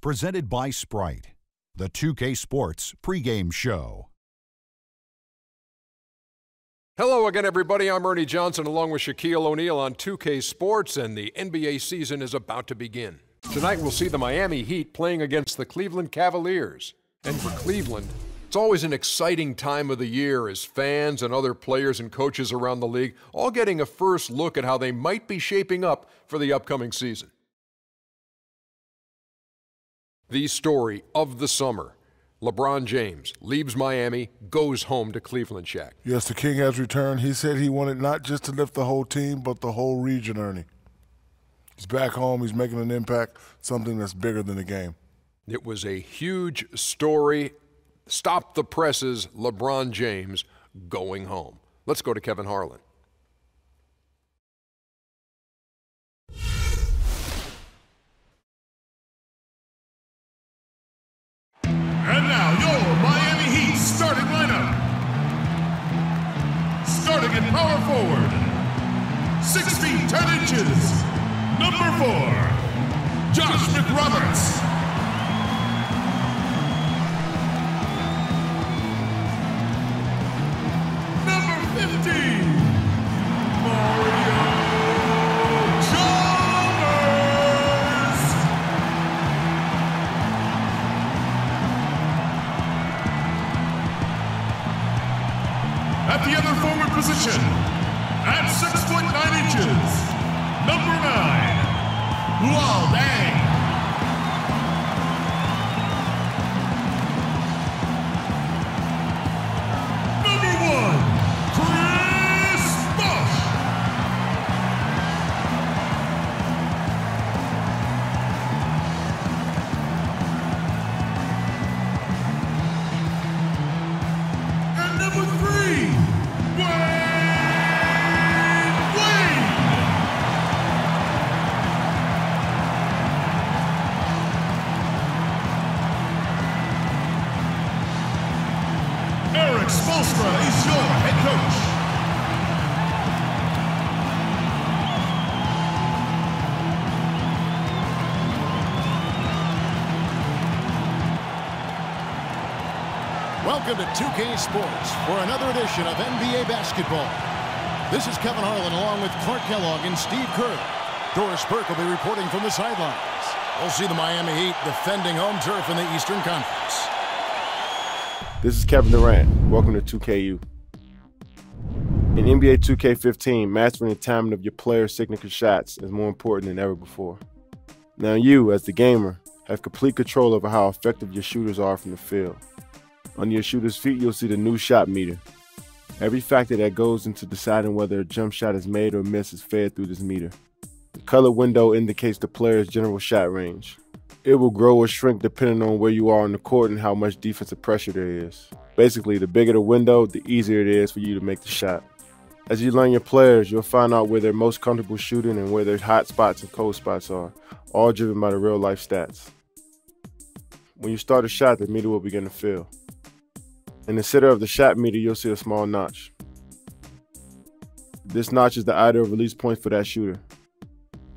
Presented by Sprite, the 2K Sports pregame show. Hello again, everybody. I'm Ernie Johnson along with Shaquille O'Neal on 2K Sports, and the NBA season is about to begin. Tonight we'll see the Miami Heat playing against the Cleveland Cavaliers. And for Cleveland, it's always an exciting time of the year as fans and other players and coaches around the league all getting a first look at how they might be shaping up for the upcoming season. The story of the summer. LeBron James leaves Miami, goes home to Cleveland, Shaq. Yes, the King has returned. He said he wanted not just to lift the whole team, but the whole region, Ernie. He's back home. He's making an impact, something that's bigger than the game. It was a huge story. Stop the presses, LeBron James going home. Let's go to Kevin Harlan. And now, your Miami Heat starting lineup. Starting at power forward, 6 feet 10 inches, number 4, Josh McRoberts. Number 15, Mario Chalmers. At the other forward position, at 6 foot 9 inches, number 9, Luol Deng. Number 1, Chris Bosh. And number 3, Dwayne. Eric Spoelstra is your head coach. Welcome to 2K Sports for another edition of NBA basketball. This is Kevin Harlan along with Clark Kellogg and Steve Kerr. Doris Burke will be reporting from the sidelines. We'll see the Miami Heat defending home turf in the Eastern Conference. This is Kevin Durant. Welcome to 2KU. In NBA 2K15, mastering the timing of your player's signature shots is more important than ever before. Now you, as the gamer, have complete control over how effective your shooters are from the field. Under your shooter's feet, you'll see the new shot meter. Every factor that goes into deciding whether a jump shot is made or missed is fed through this meter. The color window indicates the player's general shot range. It will grow or shrink depending on where you are on the court and how much defensive pressure there is. Basically, the bigger the window, the easier it is for you to make the shot. As you learn your players, you'll find out where they're most comfortable shooting and where their hot spots and cold spots are, all driven by the real-life stats. When you start a shot, the meter will begin to fill. In the center of the shot meter, you'll see a small notch. This notch is the ideal release point for that shooter.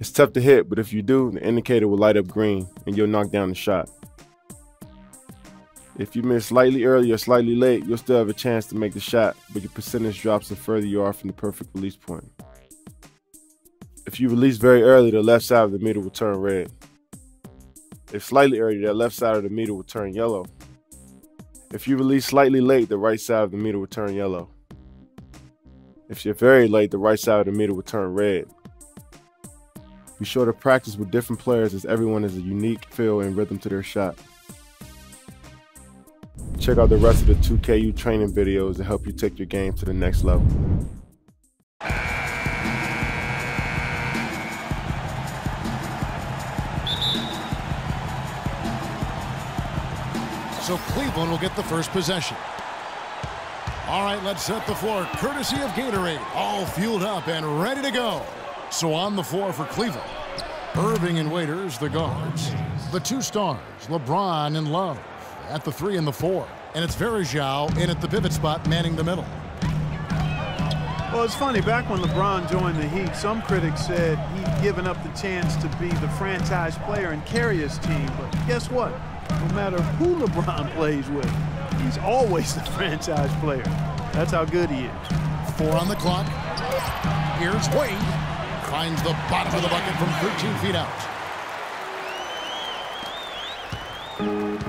It's tough to hit, but if you do, the indicator will light up green and you'll knock down the shot. If you miss slightly early or slightly late, you'll still have a chance to make the shot, but your percentage drops the further you are from the perfect release point. If you release very early, the left side of the meter will turn red. If slightly early, the left side of the meter will turn yellow. If you release slightly late, the right side of the meter will turn yellow. If you're very late, the right side of the meter will turn red. Be sure to practice with different players as everyone has a unique feel and rhythm to their shot. Check out the rest of the 2KU training videos to help you take your game to the next level. So Cleveland will get the first possession. All right, let's set the floor courtesy of Gatorade. All fueled up and ready to go. So on the floor for Cleveland, Irving and Waiters, the guards. The two stars, LeBron and Love, at the 3 and the 4. And it's Verjao in at the pivot spot, manning the middle. Well, it's funny, back when LeBron joined the Heat, some critics said he'd given up the chance to be the franchise player and carry his team. But guess what? No matter who LeBron plays with, he's always the franchise player. That's how good he is. 4 on the clock. Here's Wade. Finds the bottom of the bucket from 13 feet out.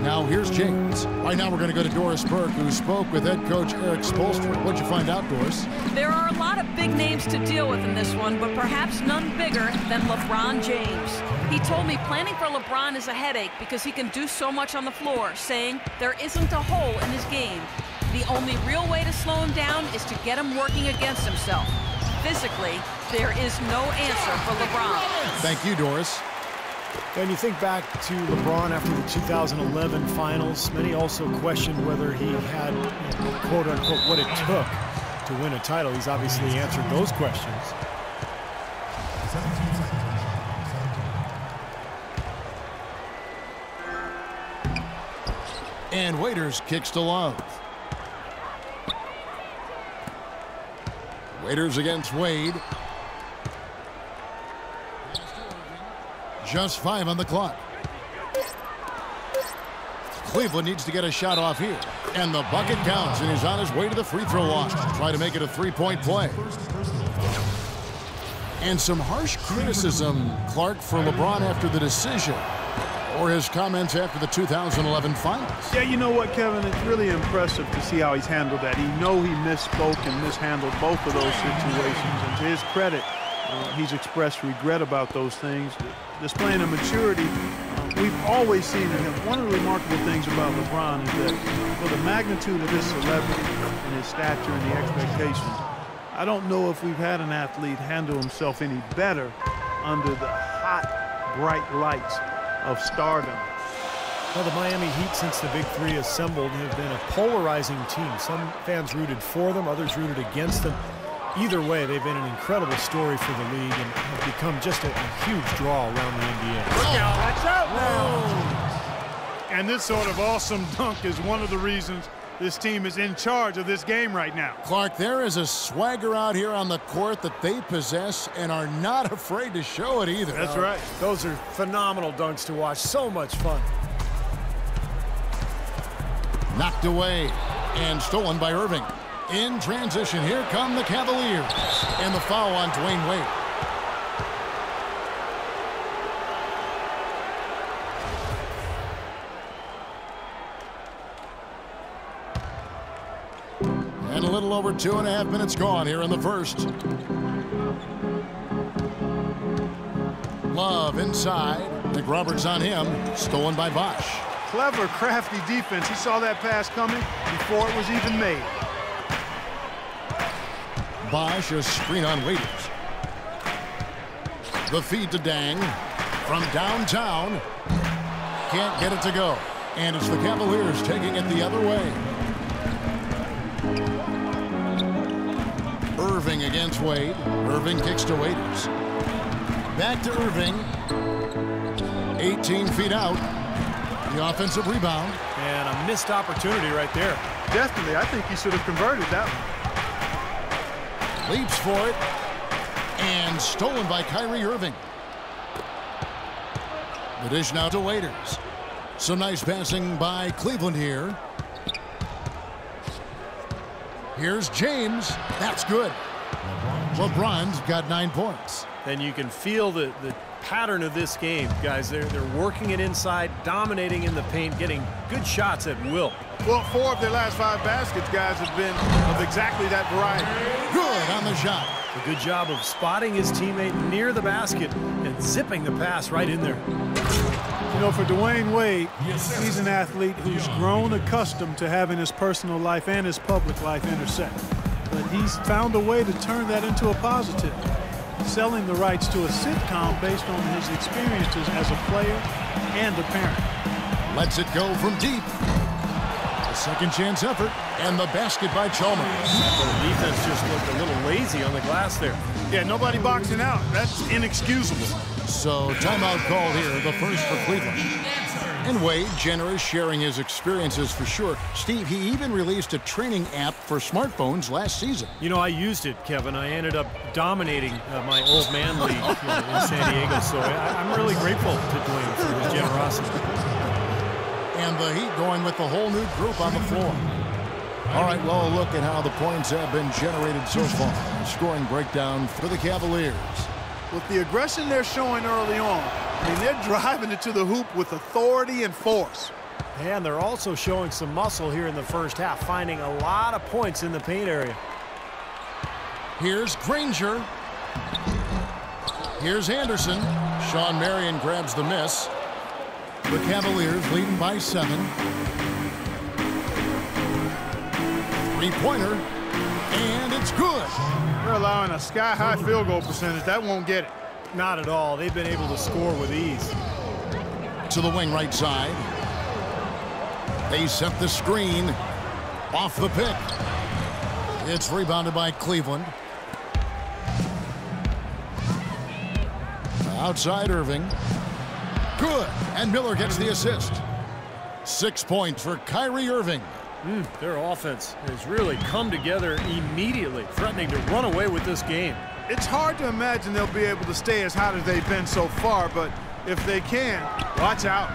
Now here's James. Right now we're going to go to Doris Burke, who spoke with head coach Eric Spoelstra. What'd you find out, Doris? There are a lot of big names to deal with in this one, but perhaps none bigger than LeBron James. He told me planning for LeBron is a headache because he can do so much on the floor, saying there isn't a hole in his game. The only real way to slow him down is to get him working against himself. Physically, there is no answer for LeBron. Thank you, Doris. When you think back to LeBron after the 2011 finals, many also questioned whether he had, quote-unquote, what it took to win a title. He's obviously answered those questions. And Waiters kicks to Love. Waiters against Wade. Just 5 on the clock. Cleveland needs to get a shot off here. And the bucket counts, and he's on his way to the free throw line. Try to make it a 3-point play. And some harsh criticism, Clark, for LeBron after the decision, or his comments after the 2011 finals. Yeah, you know what, Kevin? It's really impressive to see how he's handled that. He misspoke and mishandled both of those situations. And to his credit, he's expressed regret about those things. Displaying a maturity we've always seen in him. One of the remarkable things about LeBron is that for the magnitude of his celebrity and his stature and the expectations, I don't know if we've had an athlete handle himself any better under the hot, bright lights of stardom. Well, the Miami Heat, since the Big Three assembled, have been a polarizing team. Some fans rooted for them, others rooted against them. Either way, they've been an incredible story for the league and have become just a huge draw around the NBA. Look out, watch out now! And this sort of awesome dunk is one of the reasons this team is in charge of this game right now. Clark, there is a swagger out here on the court that they possess and are not afraid to show it either. That's right. Those are phenomenal dunks to watch. So much fun. Knocked away and stolen by Irving. In transition, here come the Cavaliers. And the foul on Dwayne Wade. And a little over 2.5 minutes gone here in the first. Love inside. McRoberts on him. Stolen by Bosch. Clever, crafty defense. He saw that pass coming before it was even made. Bosch, a screen on Waiters. The feed to Dang from downtown. Can't get it to go. And it's the Cavaliers taking it the other way. Irving against Wade. Irving kicks to Waiters. Back to Irving. 18 feet out. The offensive rebound. And a missed opportunity right there. Definitely. I think he should have converted that one. Leaps for it. And stolen by Kyrie Irving. The dish now to Waiters. Some nice passing by Cleveland here. Here's James. That's good. LeBron's got 9 points. And you can feel the pattern of this game, guys. They're working it inside, dominating in the paint, getting good shots at will. Well, 4 of their last 5 baskets, guys, have been of exactly that variety. Good on the shot. A good job of spotting his teammate near the basket and zipping the pass right in there. You know, for Dwayne Wade, he's an athlete who's grown accustomed to having his personal life and his public life intersect. But he's found a way to turn that into a positive, selling the rights to a sitcom based on his experiences as a player and a parent. Lets it go from deep. A second chance effort, and the basket by Chalmers. The defense just looked a little lazy on the glass there. Yeah, nobody boxing out. That's inexcusable. So timeout called here, the first for Cleveland. And Wade, generous, sharing his experiences for sure. Steve, he even released a training app for smartphones last season. You know, I used it, Kevin. I ended up dominating my old man league in San Diego. So I'm really grateful to Dwayne for his generosity. And the Heat going with the whole new group on the floor. All right, well, look at how the points have been generated so far. Scoring breakdown for the Cavaliers. With the aggression they're showing early on, I mean, they're driving it to the hoop with authority and force. And they're also showing some muscle here in the first half, finding a lot of points in the paint area. Here's Granger. Here's Anderson. Sean Marion grabs the miss. The Cavaliers leading by 7. Three-pointer, and it's good. They're allowing a sky-high field goal percentage. That won't get it. Not at all. They've been able to score with ease. To the wing right side. They set the screen. Off the pick. It's rebounded by Cleveland. Outside Irving. Good. And Miller gets the assist. 6 points for Kyrie Irving. Their offense has really come together immediately, threatening to run away with this game. It's hard to imagine they'll be able to stay as hot as they've been so far, but if they can, watch out.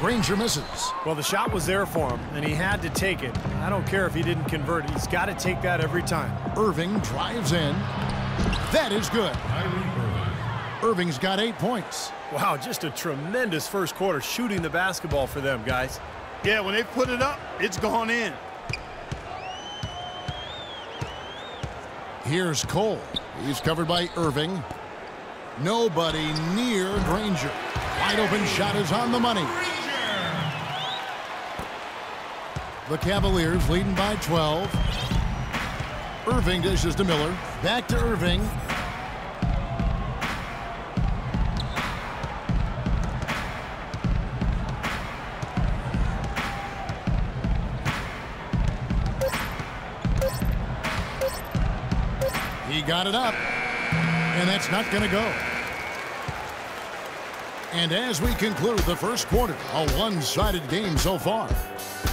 Granger misses. Well, the shot was there for him, and he had to take it. I don't care if he didn't convert. He's got to take that every time. Irving drives in. That is good. Irving's got 8 points. Wow, just a tremendous first quarter shooting the basketball for them, guys. Yeah, when they put it up, it's gone in. Here's Cole. He's covered by Irving. Nobody near Granger. Wide open shot is on the money. The Cavaliers leading by 12. Irving dishes to Miller. Back to Irving. He got it up, and that's not going to go. And as we conclude the first quarter, a one-sided game so far.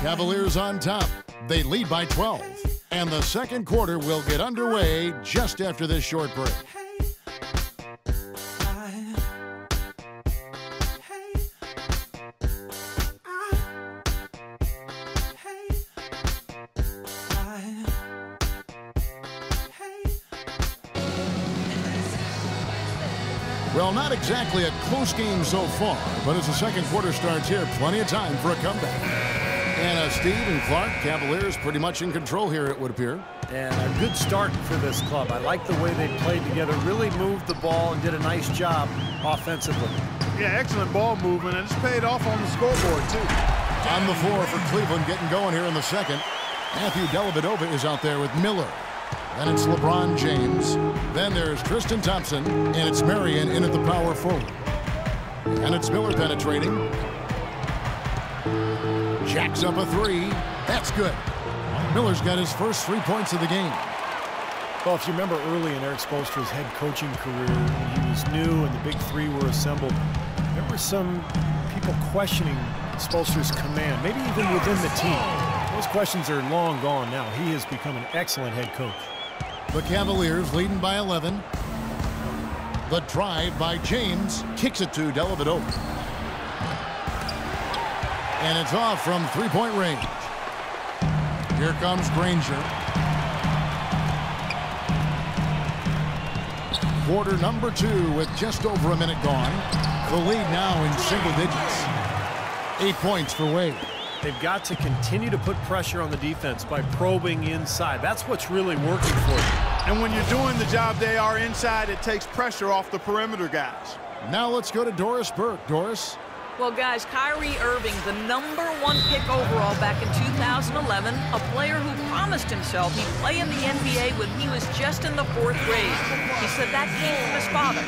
Cavaliers on top. They lead by 12. And the second quarter will get underway just after this short break. Well, not exactly a close game so far, but as the second quarter starts here, plenty of time for a comeback. And Steve and Clark, Cavaliers pretty much in control here, it would appear. And a good start for this club. I like the way they played together, really moved the ball and did a nice job offensively. Yeah, excellent ball movement, and it's paid off on the scoreboard, too. On the floor for Cleveland getting going here in the second. Matthew Dellavedova is out there with Miller. Then it's LeBron James. Then there's Tristan Thompson. And it's Marion in at the power forward. And it's Miller penetrating. Jacks up a three. That's good. Miller's got his first 3 points of the game. Well, if you remember early in Eric Spoelstra's head coaching career, when he was new and the big three were assembled, there were some people questioning Spoelstra's command, maybe even within the team. Those questions are long gone now. He has become an excellent head coach. The Cavaliers leading by 11. The drive by James kicks it to Dellavedova. And it's off from three-point range. Here comes Granger. Quarter number 2 with just over a minute gone. The lead now in single digits. 8 points for Wade. They've got to continue to put pressure on the defense by probing inside. That's what's really working for them. And when you're doing the job they are inside, it takes pressure off the perimeter guys. Now let's go to Doris Burke. Doris. Well, guys, Kyrie Irving, the #1 pick overall back in 2011, a player who promised himself he'd play in the NBA when he was just in the 4th grade. He said that came from his father.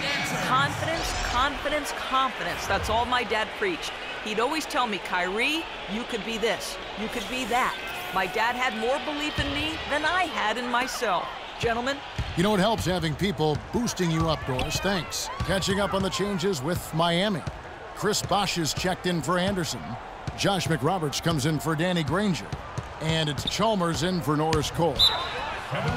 Confidence, confidence, confidence. That's all my dad preached. He'd always tell me, Kyrie, you could be this, you could be that. My dad had more belief in me than I had in myself. Gentlemen. You know, it helps having people boosting you up, Doris. Thanks. Catching up on the changes with Miami. Chris Bosh is checked in for Anderson. Josh McRoberts comes in for Danny Granger. And it's Chalmers in for Norris Cole.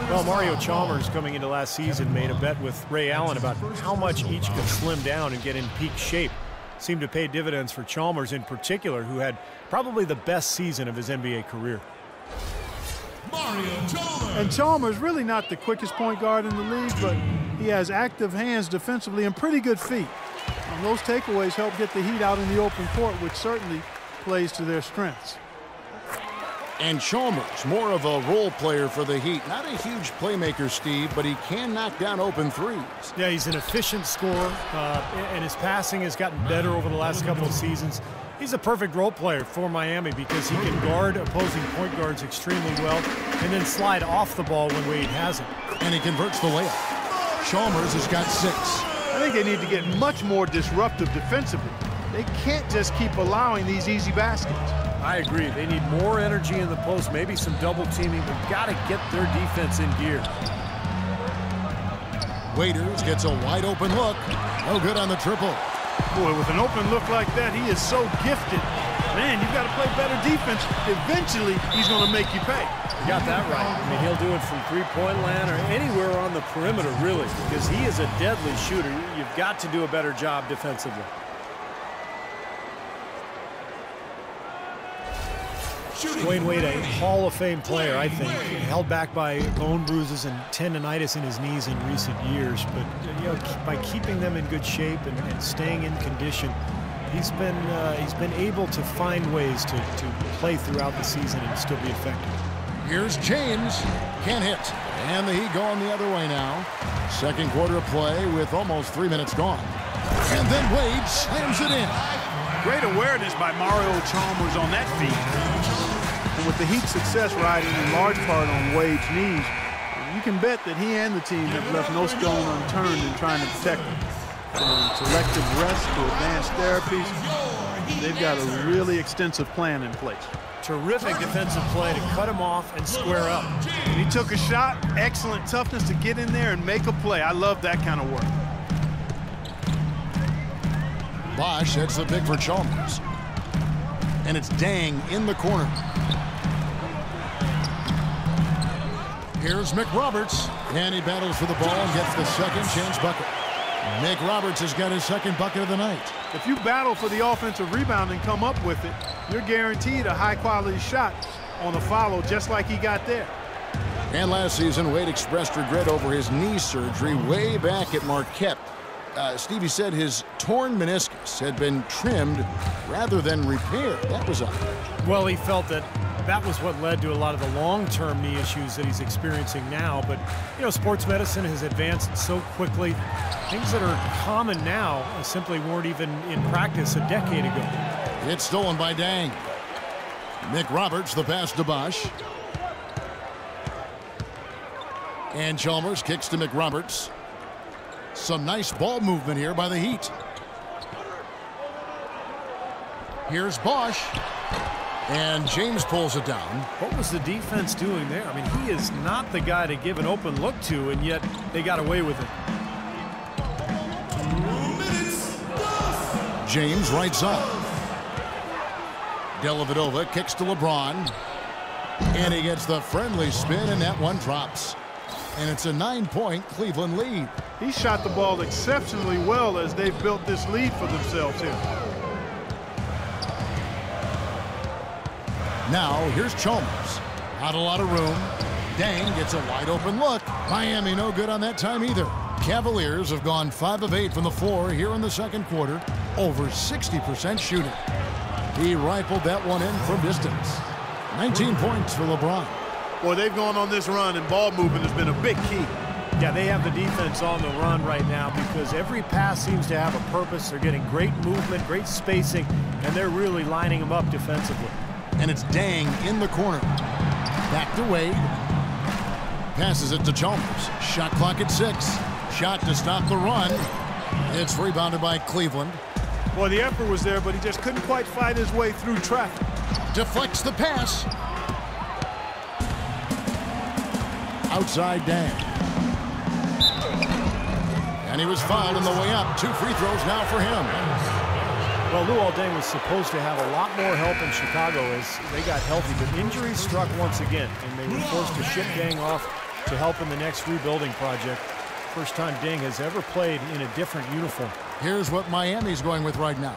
Well, Mario Chalmers, coming into last season, made a bet with Ray Allen about how much each could slim down and get in peak shape. Seemed to pay dividends for Chalmers in particular, who had probably the best season of his NBA career. And Chalmers really not the quickest point guard in the league, but he has active hands defensively and pretty good feet. And those takeaways help get the Heat out in the open court, which certainly plays to their strengths. And Chalmers, more of a role player for the Heat. Not a huge playmaker, Steve, but he can knock down open threes. Yeah, he's an efficient scorer, and his passing has gotten better over the last couple of seasons. He's a perfect role player for Miami because he can guard opposing point guards extremely well and then slide off the ball when Wade has it. And he converts the layup. Chalmers has got 6. I think they need to get much more disruptive defensively. They can't just keep allowing these easy baskets. I agree. They need more energy in the post, maybe some double teaming, but got to get their defense in gear. Waiters gets a wide open look. No good on the triple. Boy, with an open look like that, he is so gifted. Man, you've got to play better defense. Eventually, he's going to make you pay. You got that right. I mean, he'll do it from three-point land or anywhere on the perimeter, really, because he is a deadly shooter. You've got to do a better job defensively. Dwayne Wade, a Hall of Fame player, I think, held back by bone bruises and tendonitis in his knees in recent years. But you know, by keeping them in good shape and staying in condition, he's been able to find ways to play throughout the season and still be effective. Here's James, can't hit, and the Heat going the other way now. Second quarter of play with almost 3 minutes gone, and then Wade slams it in. Great awareness by Mario Chalmers on that feed. And with the Heat's success riding in large part on Wade's knees, you can bet that he and the team have left no stone unturned in trying to protect him. From selective rest to advanced therapies, they've got a really extensive plan in place. Terrific defensive play to cut him off and square up. He took a shot, excellent toughness to get in there and make a play. I love that kind of work. Bosh hits the pick for Chalmers. And it's Dang in the corner. Here's McRoberts, and he battles for the ball and gets the second chance bucket. McRoberts has got his second bucket of the night. If you battle for the offensive rebound and come up with it, you're guaranteed a high-quality shot on a follow just like he got there. And last season, Wade expressed regret over his knee surgery way back at Marquette. Stevie said his torn meniscus had been trimmed rather than repaired. That was odd. Well, he felt that was what led to a lot of the long-term knee issues that he's experiencing now. But, you know, sports medicine has advanced so quickly. Things that are common now simply weren't even in practice a decade ago. It's stolen by Dang. McRoberts, the pass to Bosh. And Chalmers kicks to McRoberts. Some nice ball movement here by the Heat. Here's Bosh. And James pulls it down. What was the defense doing there? I mean, he is not the guy to give an open look to, and yet they got away with it. James right side. Dellavedova kicks to LeBron. And he gets the friendly spin, and that one drops. And it's a 9-point Cleveland lead. He shot the ball exceptionally well as they've built this lead for themselves here. Now, here's Chalmers. Not a lot of room. Dang gets a wide open look. Miami no good on that time either. Cavaliers have gone 5 of 8 from the floor here in the second quarter. Over 60% shooting. He rifled that one in from distance. 19 points for LeBron. Boy, they've gone on this run, and ball movement has been a big key. Yeah, they have the defense on the run right now because every pass seems to have a purpose. They're getting great movement, great spacing, and they're really lining them up defensively. And it's Dang in the corner. Back to Wade. Passes it to Chalmers. Shot clock at 6. Shot to stop the run. It's rebounded by Cleveland. Boy, the effort was there, but he just couldn't quite fight his way through traffic. Deflects the pass. Outside Dang. And he was fouled on the way up. 2 free throws now for him. Well, Luol Deng was supposed to have a lot more help in Chicago as they got healthy, but injuries struck once again, and they were forced to ship Deng off to help in the next rebuilding project. First time Deng has ever played in a different uniform. Here's what Miami's going with right now.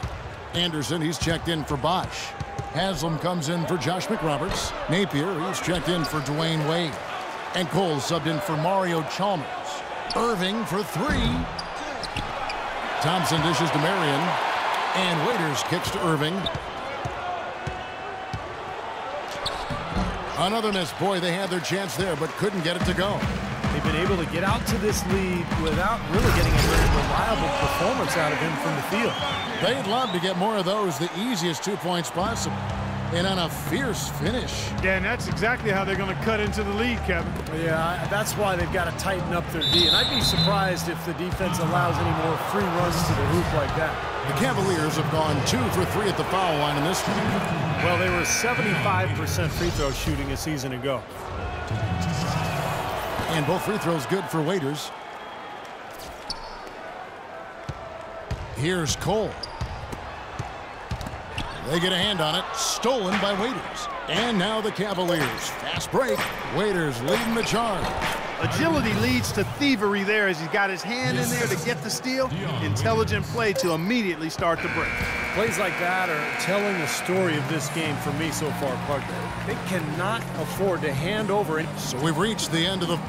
Anderson, he's checked in for Bosch. Haslam comes in for Josh McRoberts. Napier, he's checked in for Dwayne Wade. And Cole subbed in for Mario Chalmers. Irving for 3. Thompson dishes to Marion. And Waiters kicks to Irving. Another miss. Boy, they had their chance there, but couldn't get it to go. They've been able to get out to this lead without really getting a very reliable performance out of him from the field. They'd love to get more of those, the easiest 2 points possible. And on a fierce finish. Yeah, and that's exactly how they're going to cut into the lead, Kevin. Yeah, that's why they've got to tighten up their D. And I'd be surprised if the defense allows any more free runs to the hoop like that. The Cavaliers have gone 2 for 3 at the foul line in this game. Well, they were 75% free throw shooting a season ago. And both free throws good for Waiters. Here's Cole. They get a hand on it. Stolen by Waiters. And now the Cavaliers. Fast break. Waiters leading the charge. Agility leads to thievery there as he's got his hand in there to get the steal. Intelligent play to immediately start the break. Plays like that are telling the story of this game for me so far, Clark. They cannot afford to hand over. So we've reached the end of the...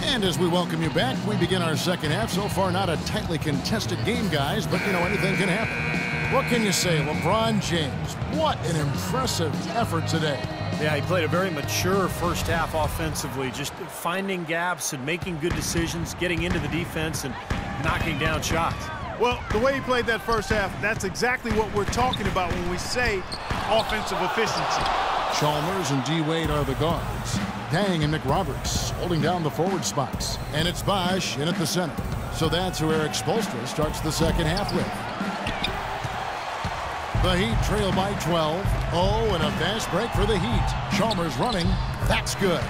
And as we welcome you back, we begin our second half. So far, not a tightly contested game, guys, but, you know, anything can happen. What can you say? LeBron James, what an impressive effort today. Yeah, he played a very mature first half offensively, just finding gaps and making good decisions, getting into the defense and knocking down shots. Well, the way he played that first half, that's exactly what we're talking about when we say offensive efficiency. Chalmers and D. Wade are the guards. Deng and McRoberts holding down the forward spots. And it's Bosch in at the center. So that's who Eric Spoelstra starts the second half with. The Heat trail by 12. Oh, and a fast break for the Heat. Chalmers running. That's good.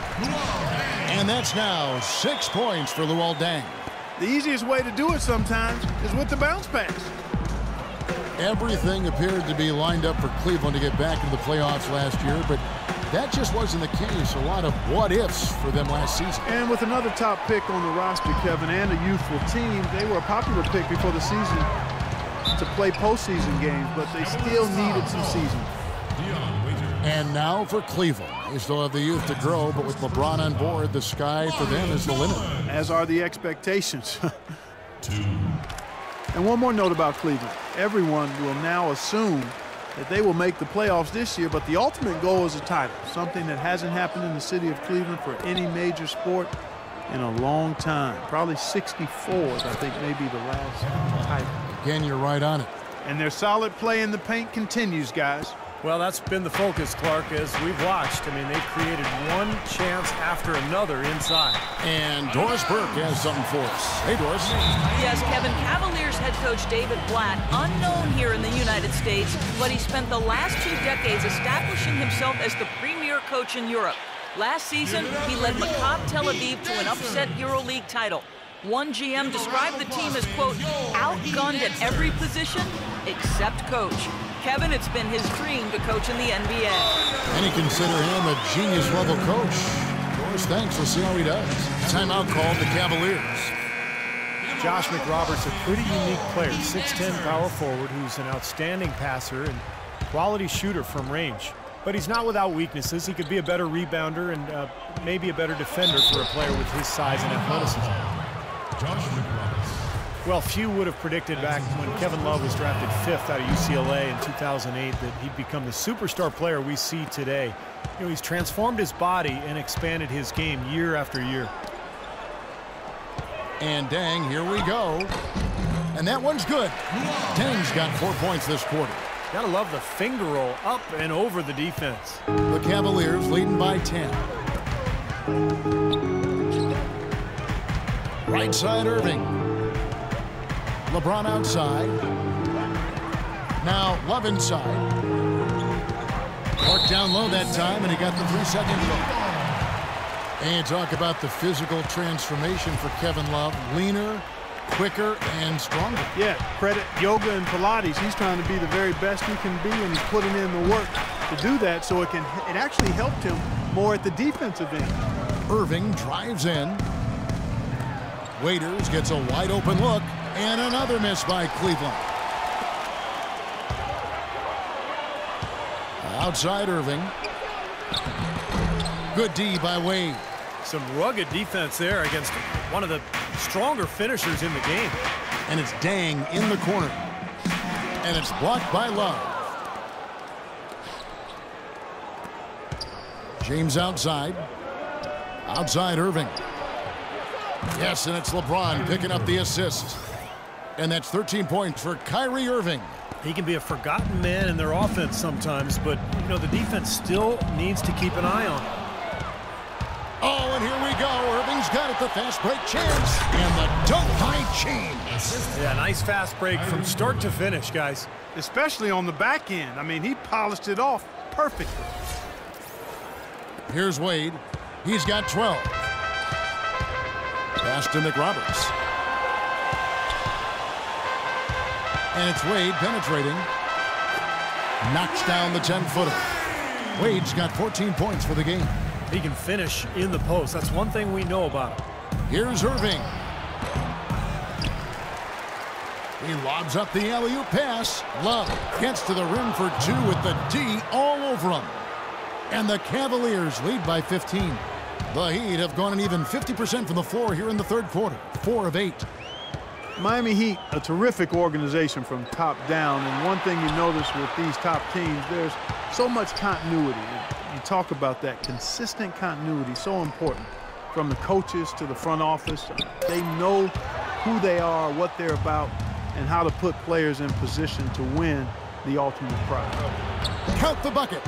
And that's now 6 points for Luol Deng. The easiest way to do it sometimes is with the bounce pass. Everything appeared to be lined up for Cleveland to get back into the playoffs last year, but that just wasn't the case. A lot of what-ifs for them last season. And with another top pick on the roster, Kevin, and a youthful team, they were a popular pick before the season to play postseason games, but they still needed some season. And now for Cleveland. They still have the youth to grow, but with LeBron on board, the sky for them is the limit. As are the expectations. And one more note about Cleveland. Everyone will now assume that they will make the playoffs this year, but the ultimate goal is a title, something that hasn't happened in the city of Cleveland for any major sport in a long time. Probably 64th, I think, may be the last title. Again, you're right on it. And their solid play in the paint continues, guys. Well, that's been the focus, Clark, as we've watched. I mean, they've created one chance after another inside. And Doris Burke has something for us. Hey, Doris. Yes, Kevin, Cavaliers head coach David Blatt, unknown here in the United States, but he spent the last 2 decades establishing himself as the premier coach in Europe. Last season, he led Maccabi Tel Aviv to an upset EuroLeague title. One GM described the team as, quote, outgunned at every position except coach. Kevin, it's been his dream to coach in the NBA. And you consider him a genius-level coach. Doris, thanks. We'll see how he does. Timeout called the Cavaliers. Josh McRoberts, a pretty unique player, 6'10" power forward who's an outstanding passer and quality shooter from range. But he's not without weaknesses. He could be a better rebounder and maybe a better defender for a player with his size and athleticism. Josh McRoberts. Well, few would have predicted back when Kevin Love was drafted 5th out of UCLA in 2008 that he'd become the superstar player we see today. You know, he's transformed his body and expanded his game year after year. And Dang, here we go. And that one's good. Dang's got 4 points this quarter. Gotta love the finger roll up and over the defense. The Cavaliers leading by 10. Right side, Irving. LeBron outside. Now Love inside. Clark down low that time, and he got the 3-second goal. And talk about the physical transformation for Kevin Love. Leaner, quicker, and stronger. Yeah, credit yoga and Pilates. He's trying to be the very best he can be, and he's putting in the work to do that, so it actually helped him more at the defensive end. Irving drives in. Waiters gets a wide open look, and another miss by Cleveland. Outside Irving. Good D by Wade. Some rugged defense there against one of the stronger finishers in the game. And it's Dang in the corner. And it's blocked by Love. James outside. Outside Irving. Yes, and it's LeBron picking up the assist. And that's 13 points for Kyrie Irving. He can be a forgotten man in their offense sometimes, but, you know, the defense still needs to keep an eye on him. Oh, and here we go. Irving's got it, the fast break chance. And the dunk by James. Yeah, nice fast break from start to finish, guys. Especially on the back end. I mean, he polished it off perfectly. Here's Wade. He's got 12. Pass to McRoberts. And it's Wade penetrating. Knocks down the 10-footer. Wade's got 14 points for the game. He can finish in the post. That's one thing we know about him. Here's Irving. He lobs up the alley-oop pass. Love gets to the rim for 2 with the D all over him. And the Cavaliers lead by 15. The Heat have gone an even 50% from the floor here in the third quarter. 4 of 8. Miami Heat, a terrific organization from top down. And one thing you notice with these top teams, there's so much continuity. You talk about that consistent continuity, so important. From the coaches to the front office, they know who they are, what they're about, and how to put players in position to win the ultimate prize. Count the bucket.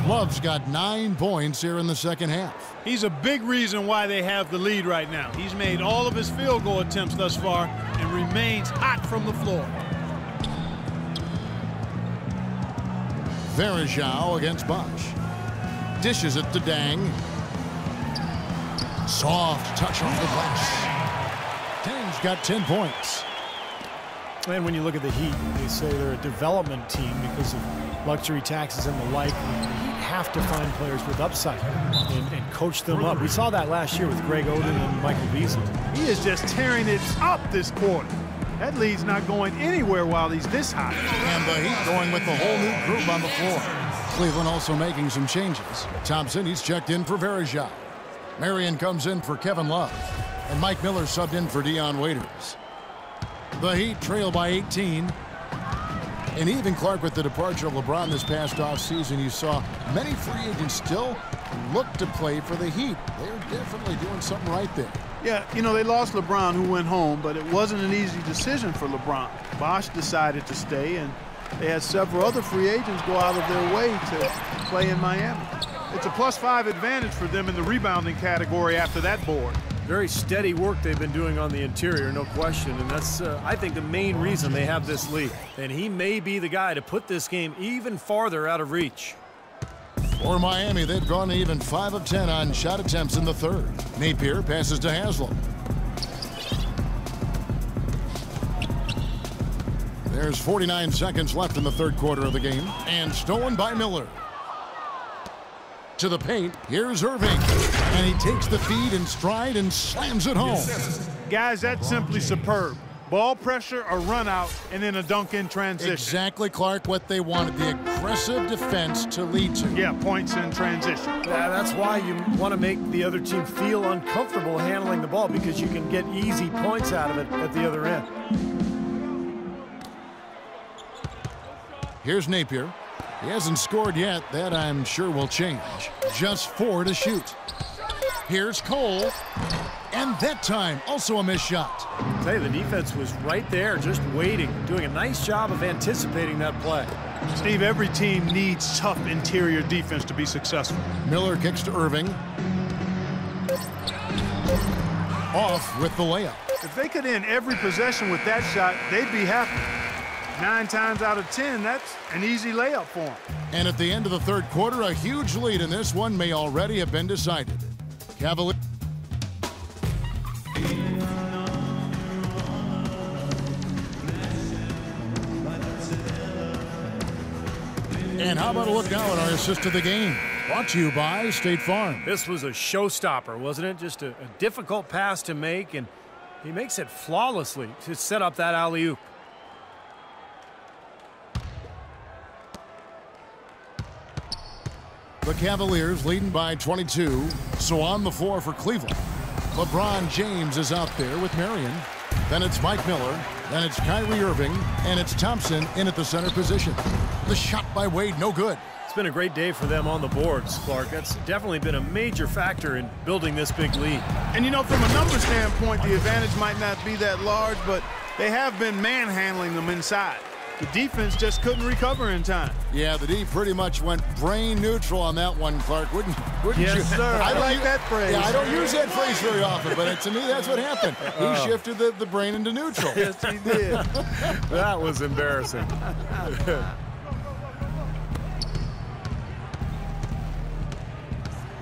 Love's got 9 points here in the second half. He's a big reason why they have the lead right now. He's made all of his field goal attempts thus far and remains hot from the floor. Verajao against Bosch. Dishes it to Dang. Soft touch on the glass. Dang's got 10 points. And when you look at the Heat, they say they're a development team because of luxury taxes and the like. You have to find players with upside and coach them up. We saw that last year with Greg Oden and Michael Beasley. He is just tearing it up this quarter. That lead's not going anywhere while he's this hot. And the Heat going with the whole new group on the floor. Cleveland also making some changes. Thompson, he's checked in for Verajao. Marion comes in for Kevin Love. And Mike Miller subbed in for Dion Waiters. The Heat trail by 18. And even Clark, with the departure of LeBron this past offseason, you saw many free agents still look to play for the Heat. They're definitely doing something right there. Yeah, you know, they lost LeBron, who went home, but it wasn't an easy decision for LeBron. Bosch decided to stay, and they had several other free agents go out of their way to play in Miami. It's a +5 advantage for them in the rebounding category after that board. Very steady work they've been doing on the interior, no question, and that's, I think, the main reason they have this lead. And he may be the guy to put this game even farther out of reach. For Miami, they've gone even 5 of 10 on shot attempts in the third. Napier passes to Haslam. There's 49 seconds left in the third quarter of the game, and stolen by Miller. To the paint, here's Irving, and he takes the feed in stride and slams it home. Guys, that's simply superb. Ball pressure, a run out, and then a dunk in transition. Exactly, Clark, what they wanted, the aggressive defense to lead to. Yeah, points in transition. Yeah, that's why you want to make the other team feel uncomfortable handling the ball, because you can get easy points out of it at the other end. Here's Napier. He hasn't scored yet. That, I'm sure, will change. Just 4 to shoot. Here's Cole. And that time, also a missed shot. I'll tell you, the defense was right there, just waiting, doing a nice job of anticipating that play. Steve, every team needs tough interior defense to be successful. Miller kicks to Irving. Off with the layup. If they could end every possession with that shot, they'd be happy. 9 times out of 10, that's an easy layup for them. And at the end of the third quarter, a huge lead in this one may already have been decided. Cavaliers. And how about a look now at our assist of the game? Brought to you by State Farm. This was a showstopper, wasn't it? Just a difficult pass to make, and he makes it flawlessly to set up that alley-oop. The Cavaliers leading by 22. So on the floor for Cleveland, LeBron James is out there with Marion. Then it's Mike Miller. Then it's Kyrie Irving. And it's Thompson in at the center position. The shot by Wade, no good. It's been a great day for them on the boards, Clark. That's definitely been a major factor in building this big lead. And, you know, from a numbers standpoint, the advantage might not be that large, but they have been manhandling them inside. The defense just couldn't recover in time. Yeah, the D pretty much went brain neutral on that one, Clark. Wouldn't yes, you? Sir. I like that phrase. Yeah, I don't use that phrase very often, but to me, that's what happened. He shifted the brain into neutral. Yes, he did. That was embarrassing.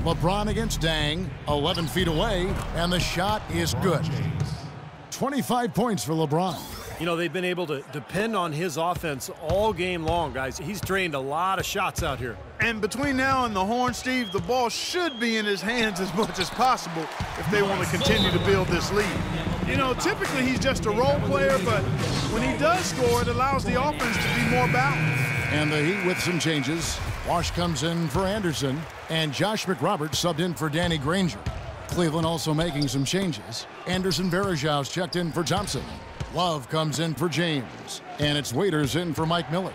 LeBron against Dang, 11 feet away, and the shot is good. 25 points for LeBron. You know, they've been able to depend on his offense all game long, guys. He's drained a lot of shots out here. And between now and the horn, Steve, the ball should be in his hands as much as possible if they want to continue to build this lead. You know, typically he's just a role player, but when he does score, it allows the offense to be more balanced. And the Heat with some changes. Wash comes in for Anderson, and Josh McRoberts subbed in for Danny Granger. Cleveland also making some changes. Anderson Varejau's checked in for Thompson. Love comes in for James, and it's Waiters in for Mike Miller.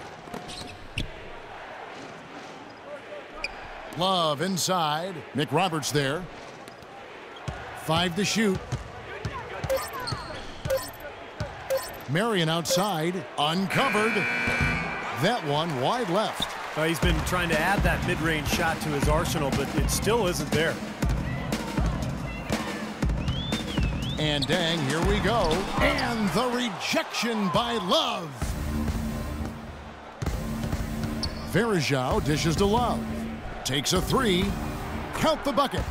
Love inside. McRoberts there. 5 to shoot. Marion outside, uncovered. That one wide left. He's been trying to add that mid-range shot to his arsenal, but it still isn't there. And Dang, here we go. And the rejection by Love. Varejao dishes to Love. Takes a 3. Count the bucket.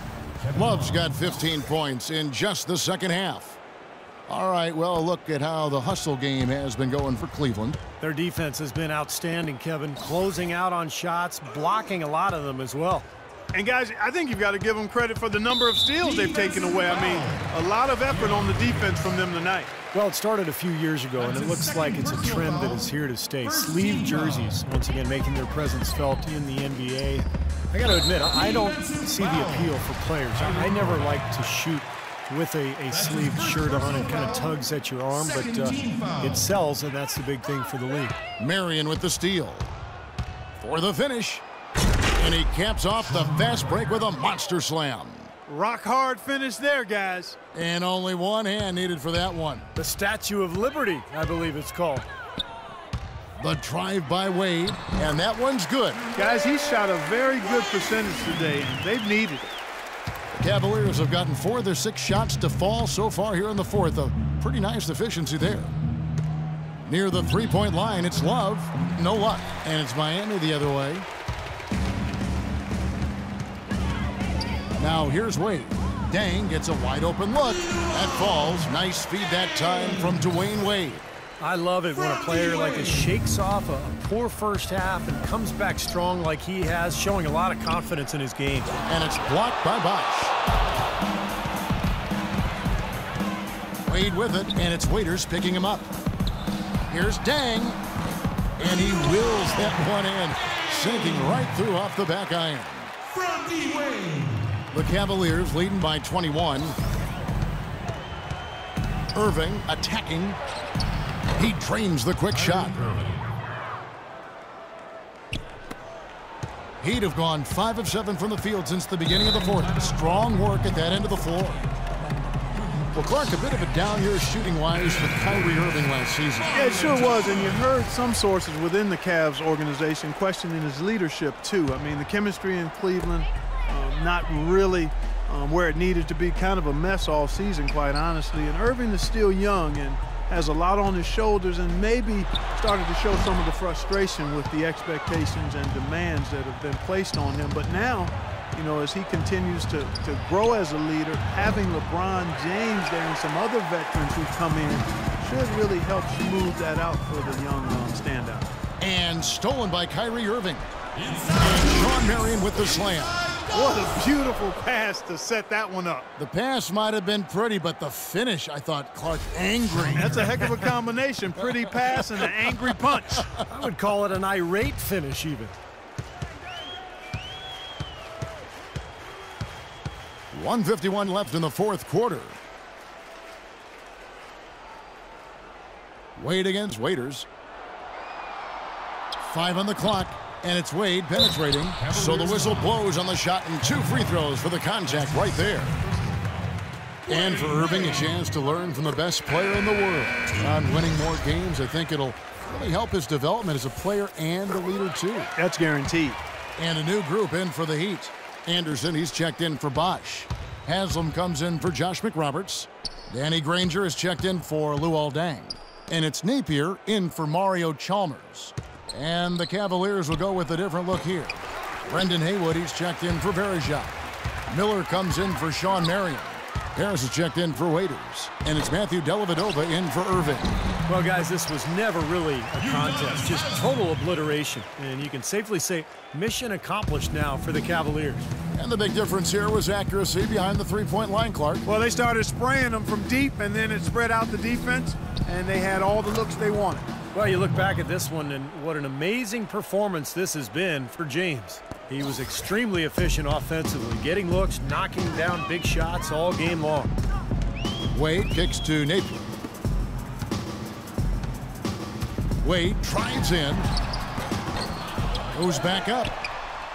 Love's got 15 points in just the second half. All right, well, look at how the hustle game has been going for Cleveland. Their defense has been outstanding, Kevin. Closing out on shots, blocking a lot of them as well. And, guys, I think you've got to give them credit for the number of steals they've taken away. I mean, a lot of effort on the defense from them tonight. Well, it started a few years ago, and it looks like it's a trend that is here to stay. Sleeve jerseys, once again, making their presence felt in the NBA. I got to admit, I don't see the appeal for players. I never like to shoot with a sleeved shirt on. It kind of tugs at your arm, but it sells, and that's the big thing for the league. Marion with the steal. For the finish. And he caps off the fast break with a monster slam. Rock hard finish there, guys. And only one hand needed for that one. The Statue of Liberty, I believe it's called. The drive by Wade, and that one's good. Guys, he shot a very good percentage today. They've needed it. The Cavaliers have gotten 4 of their 6 shots to fall so far here in the fourth. A pretty nice efficiency there. Near the three-point line, it's Love. No luck. And it's Miami the other way. Now here's Wade. Dang gets a wide open look. That falls. Nice feed that time from Dwayne Wade. I love it when a player like this shakes off a poor first half and comes back strong like he has, showing a lot of confidence in his game. And it's blocked by Bosch. Wade with it, and it's Waiters picking him up. Here's Dang, and he wills that one in, sinking right through off the back iron. From Dwayne. The Cavaliers leading by 21. Irving attacking. He drains the quick shot. He'd have gone 5 of 7 from the field since the beginning of the fourth. Strong work at that end of the floor. Well, Clark, a bit of a down year shooting-wise for Kyrie Irving last season. Yeah, it sure was, and you heard some sources within the Cavs organization questioning his leadership, too. I mean, the chemistry in Cleveland, not really where it needed to be, kind of a mess all season, quite honestly. And Irving is still young and has a lot on his shoulders and maybe started to show some of the frustration with the expectations and demands that have been placed on him. But now, you know, as he continues to grow as a leader, having LeBron James there and some other veterans who've come in should really help smooth that out for the young standout. And stolen by Kyrie Irving. And Sean Marion with the slam. What a beautiful pass to set that one up. The pass might have been pretty, but the finish, I thought, Clark, angry. That's a heck of a combination. Pretty pass and an angry punch. I would call it an irate finish even. .151 left in the fourth quarter. Wade against Waiters. 5 on the clock, and it's Wade penetrating. So the whistle blows on the shot, and 2 free throws for the contact right there. And for Irving, a chance to learn from the best player in the world. On winning more games, I think it'll really help his development as a player and a leader, too. That's guaranteed. And a new group in for the Heat. Anderson, he's checked in for Bosch. Haslam comes in for Josh McRoberts. Danny Granger is checked in for Luol Deng. And it's Napier in for Mario Chalmers. And the Cavaliers will go with a different look here. Brendan Haywood, he's checked in for Verejao. Miller comes in for Sean Marion. Harris is checked in for Waiters. And it's Matthew Dellavedova in for Irving. Well, guys, this was never really a contest, just total obliteration. And you can safely say mission accomplished now for the Cavaliers. And the big difference here was accuracy behind the three-point line, Clark. Well, they started spraying them from deep, and then it spread out the defense, and they had all the looks they wanted. Well, you look back at this one, and what an amazing performance this has been for James. He was extremely efficient offensively, getting looks, knocking down big shots all game long. Wade kicks to Napier. Wade drives in. Goes back up.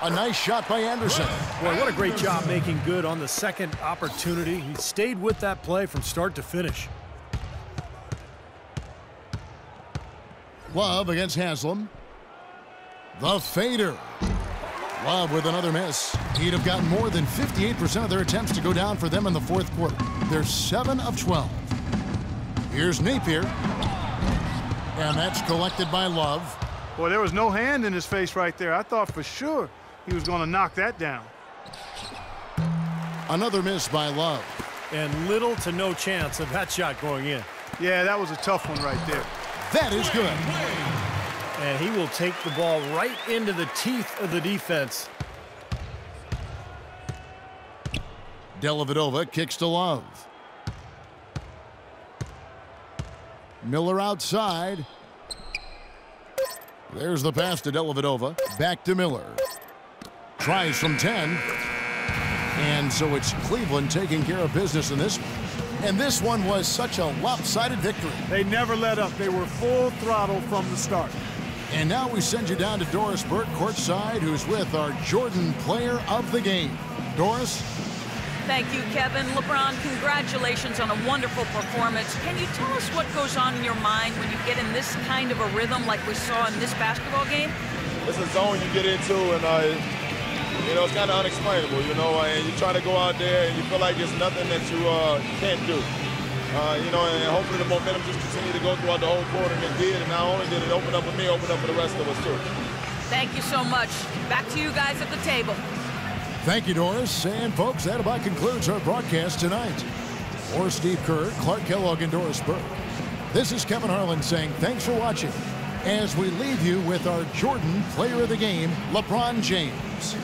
A nice shot by Anderson. Boy, what a great job making good on the second opportunity. He stayed with that play from start to finish. Love against Haslam. The fader. Love with another miss. He'd have gotten more than 58% of their attempts to go down for them in the fourth quarter. They're 7 of 12. Here's Napier. And that's collected by Love. Boy, there was no hand in his face right there. I thought for sure he was going to knock that down. Another miss by Love. And little to no chance of that shot going in. Yeah, that was a tough one right there. That is good. And he will take the ball right into the teeth of the defense. Dellavedova kicks to Love. Miller outside. There's the pass to Dellavedova. Back to Miller. Tries from 10. And so it's Cleveland taking care of business in this one. And this one was such a lopsided victory. They never let up. They were full throttle from the start. And now we send you down to Doris Burke courtside, who's with our Jordan Player of the Game. Doris? Thank you, Kevin. LeBron, congratulations on a wonderful performance. Can you tell us what goes on in your mind when you get in this kind of a rhythm like we saw in this basketball game? It's a zone you get into, and you know, it's kind of unexplainable, you know, and you try to go out there and you feel like there's nothing that you can't do. You know, and hopefully the momentum just continued to go throughout the whole quarter, and it did. And not only did it open up for me, open up for the rest of us, too. Thank you so much. Back to you guys at the table. Thank you, Doris. And, folks, that about concludes our broadcast tonight. For Steve Kerr, Clark Kellogg, and Doris Burke, this is Kevin Harlan saying thanks for watching as we leave you with our Jordan Player of the Game, LeBron James.